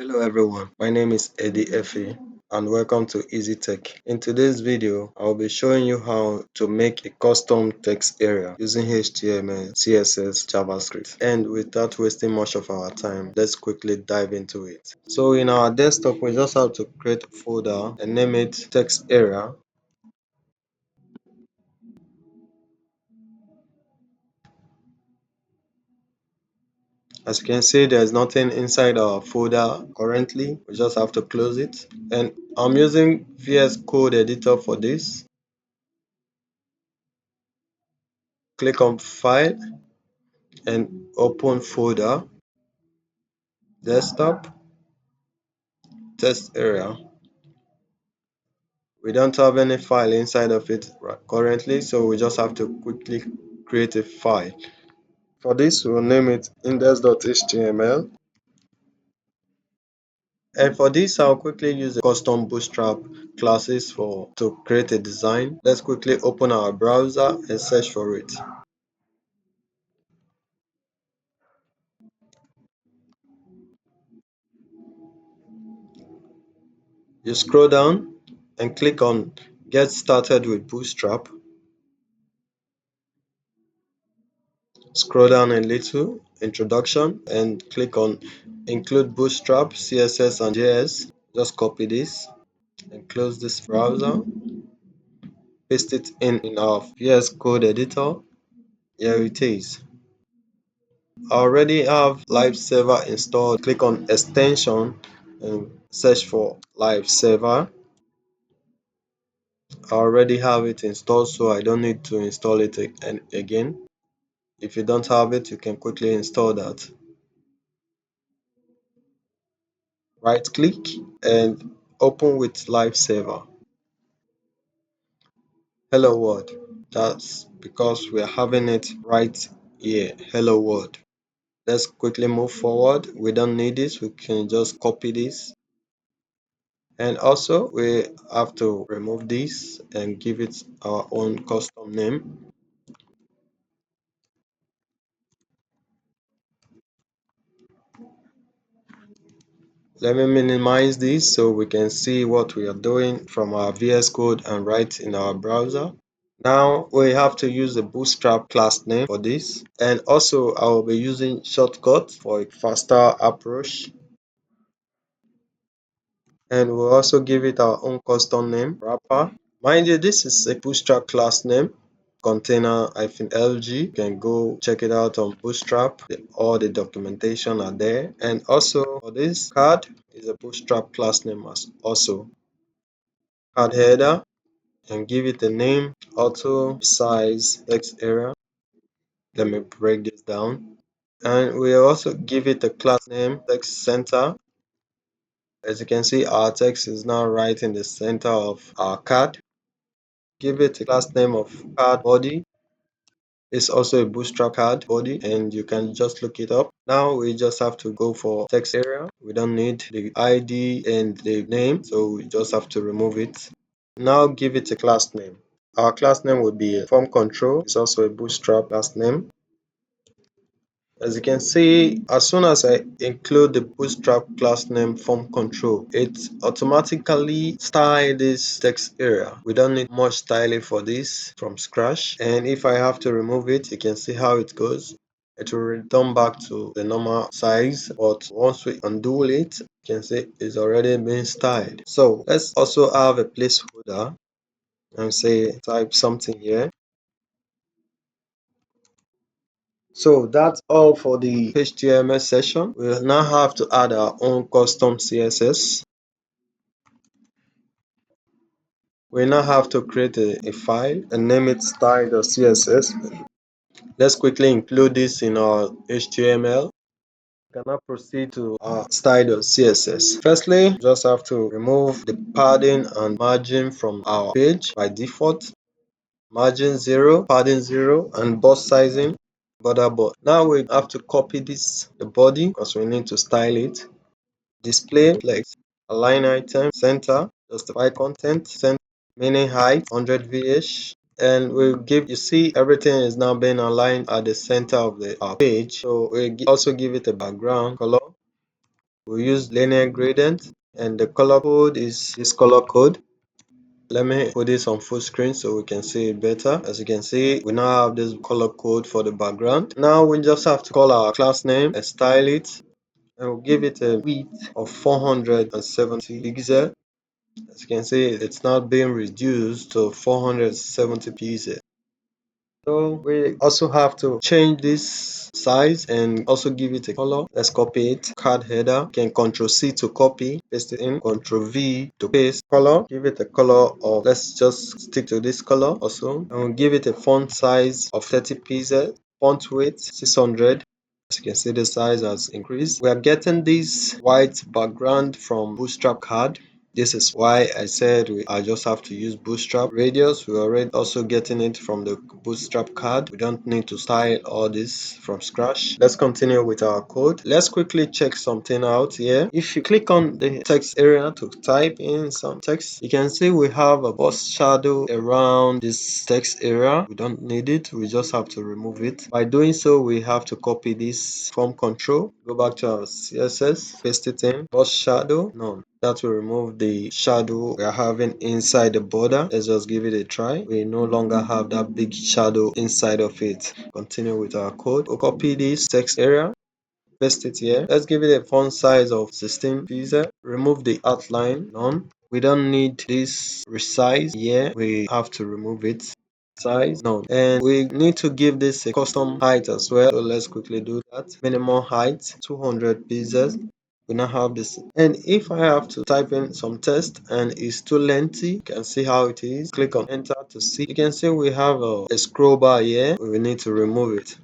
Hello everyone, my name is Eddie Effie and welcome to Easy Tech. In today's video, I'll be showing you how to make a custom text area using HTML, CSS, JavaScript. And without wasting much of our time, let's quickly dive into it. So in our desktop, we just have to create a folder and name it text area. As you can see, there's nothing inside our folder currently. We just have to close it. And I'm using VS Code editor for this. Click on File and open folder, desktop, test area. We don't have any file inside of it currently, so we just have to quickly create a file. For this, we'll name it index.html. And for this, I'll quickly use the custom Bootstrap classes to create a design. Let's quickly open our browser and search for it. You scroll down and click on Get Started with Bootstrap. Scroll down a little, Introduction, and click on Include Bootstrap, CSS, and JS. Just copy this and close this browser. Paste it in our VS Code editor. Here it is. I already have Live Server installed. Click on Extension and search for Live Server. I already have it installed, so I don't need to install it again. If you don't have it, you can quickly install that. Right click and open with Live Server. Hello world. That's because we are having it right here. Hello world. Let's quickly move forward. We don't need this. We can just copy this. And also we have to remove this and give it our own custom name. Let me minimize this so we can see what we are doing from our VS Code and right in our browser. Now we have to use the Bootstrap class name for this, and also I will be using shortcuts for a faster approach. And we'll also give it our own custom name, wrapper. Mind you, this is a Bootstrap class name, container-lg. You can go check it out on Bootstrap. All the documentation are there. And also for this card is a Bootstrap class name as also. Card header, and give it a name, auto size text area. Let me break this down. And we also give it a class name, text center. As you can see, our text is now right in the center of our card. Give it a class name of card body. It's also a Bootstrap card body, and you can just look it up. Now we just have to go for text area. We don't need the ID and the name, so we just have to remove it. Now give it a class name. Our class name would be form control. It's also a Bootstrap class name. As you can see, as soon as I include the Bootstrap class name form control, it automatically styles this text area. We don't need much styling for this from scratch. And if I have to remove it, you can see how it goes. It will return back to the normal size, but once we undo it, you can see it's already been styled. So let's also have a placeholder and say type something here. So that's all for the HTML session. We'll now have to add our own custom CSS. We now have to create a file and name it style.css. Let's quickly include this in our HTML. We can now proceed to our style.css. Firstly, just have to remove the padding and margin from our page by default. Margin 0, padding 0, and box sizing border board. Now we have to copy the body because we need to style it. Display flex, align item, center, justify content, center, meaning height 100 VH, and we'll give, you see everything is now being aligned at the center of our page. So we also give it a background color. we'll use linear gradient, and the color code is this color code. Let me put this on full screen so we can see it better. As you can see, we now have this color code for the background. Now we just have to call our class name and style it, and we'll give it a width of 470 pixels. As you can see, it's not being reduced to 470 pixels. So we also have to change this size and also give it a color. Let's copy it. Card header. You can Ctrl C to copy, paste it in. Ctrl V to paste. Color. Give it a color of, let's just stick to this color also. And we'll give it a font size of 30 pixels. Font weight 600. As you can see, the size has increased. We are getting this white background from Bootstrap card. This is why I said I just have to use Bootstrap. Radius, we're already also getting it from the Bootstrap card. We don't need to style all this from scratch. Let's continue with our code. Let's quickly check something out here. If you click on the text area to type in some text, you can see we have a box shadow around this text area. We don't need it. We just have to remove it. By doing so, we have to copy this from control. Go back to our CSS, paste it in. Box shadow, none. That will remove the shadow we are having inside the border. Let's just give it a try. We no longer have that big shadow inside of it. Continue with our code. We'll copy this text area, paste it here. Let's give it a font size of 16 pixels. Remove the outline, none. We don't need this resize here. We have to remove it. Size, none. And we need to give this a custom height as well. So let's quickly do that. Minimum height 200 pixels. We now have this, and if I have to type in some text and it's too lengthy, you can see how it is. Click on enter to see. You can see we have a scroll bar here. We need to remove it.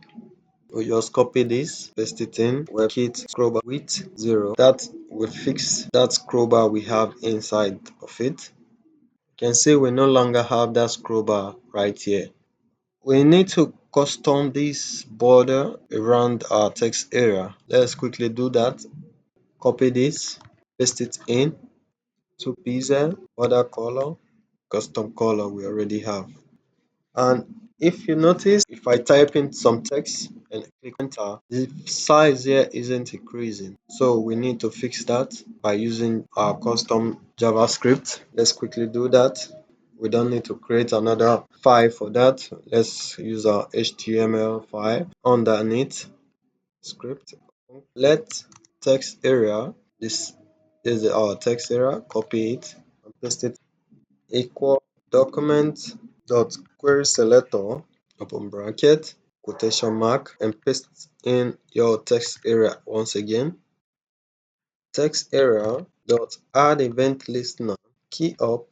We just copy this, paste it in, webkit scroll bar width 0. That will fix that scroll bar we have inside of it. You can see we no longer have that scroll bar right here. We need to custom this border around our text area. Let's quickly do that. Copy this, paste it in, 2 pixel, border color, custom color we already have. And if you notice, if I type in some text and click enter, the size here isn't increasing. So we need to fix that by using our custom JavaScript. Let's quickly do that. We don't need to create another file for that. Let's use our HTML file underneath script. Let text area, this is our text area, copy it and paste it, equal document dot query selector, open bracket, quotation mark, and paste in your text area once again. Text area dot add event listener, key up,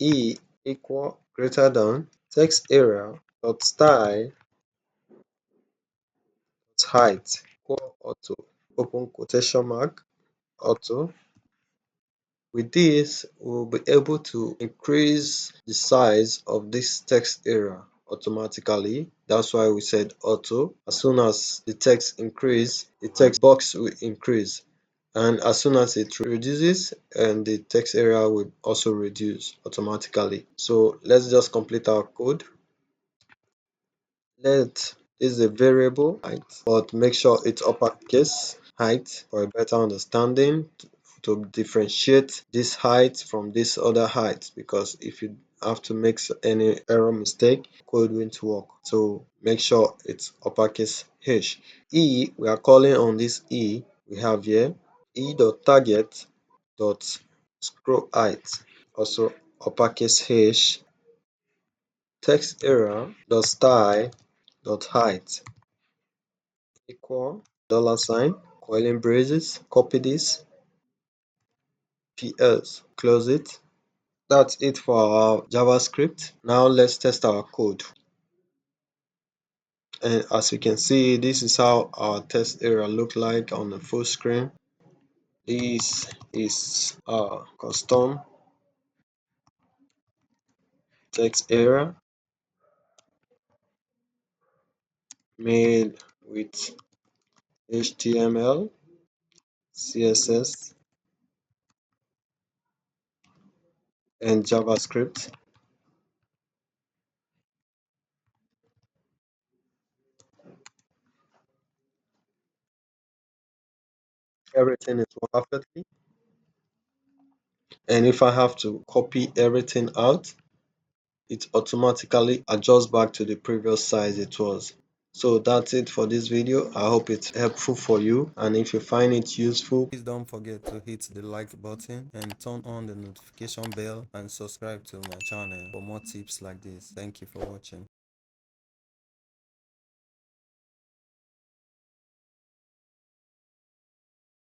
e equal greater than, text area dot style dot height equal auto, open quotation mark, auto. With this, we'll be able to increase the size of this text area automatically. That's why we said auto. As soon as the text increase, the text box will increase. And as soon as it reduces, and the text area will also reduce automatically. So let's just complete our code. Let is a variable height, but make sure it's uppercase height for a better understanding, to differentiate this height from this other height, because if you have to make any error mistake, code won't work. So make sure it's uppercase H. E, we are calling on this E we have here, E dot target dot scroll height, also uppercase H. Text area dot style dot height equal dollar sign, coiling braces, copy this, PS, close it. That's it for our JavaScript. Now let's test our code. And as you can see, this is how our test area look like on the full screen. This is our custom text area made with HTML, CSS, and JavaScript. everything is perfectly. And if I have to copy everything out, it automatically adjusts back to the previous size it was. So that's it for this video. I hope it's helpful for you, and if you find it useful, please don't forget to hit the like button and turn on the notification bell and subscribe to my channel for more tips like this. Thank you for watching.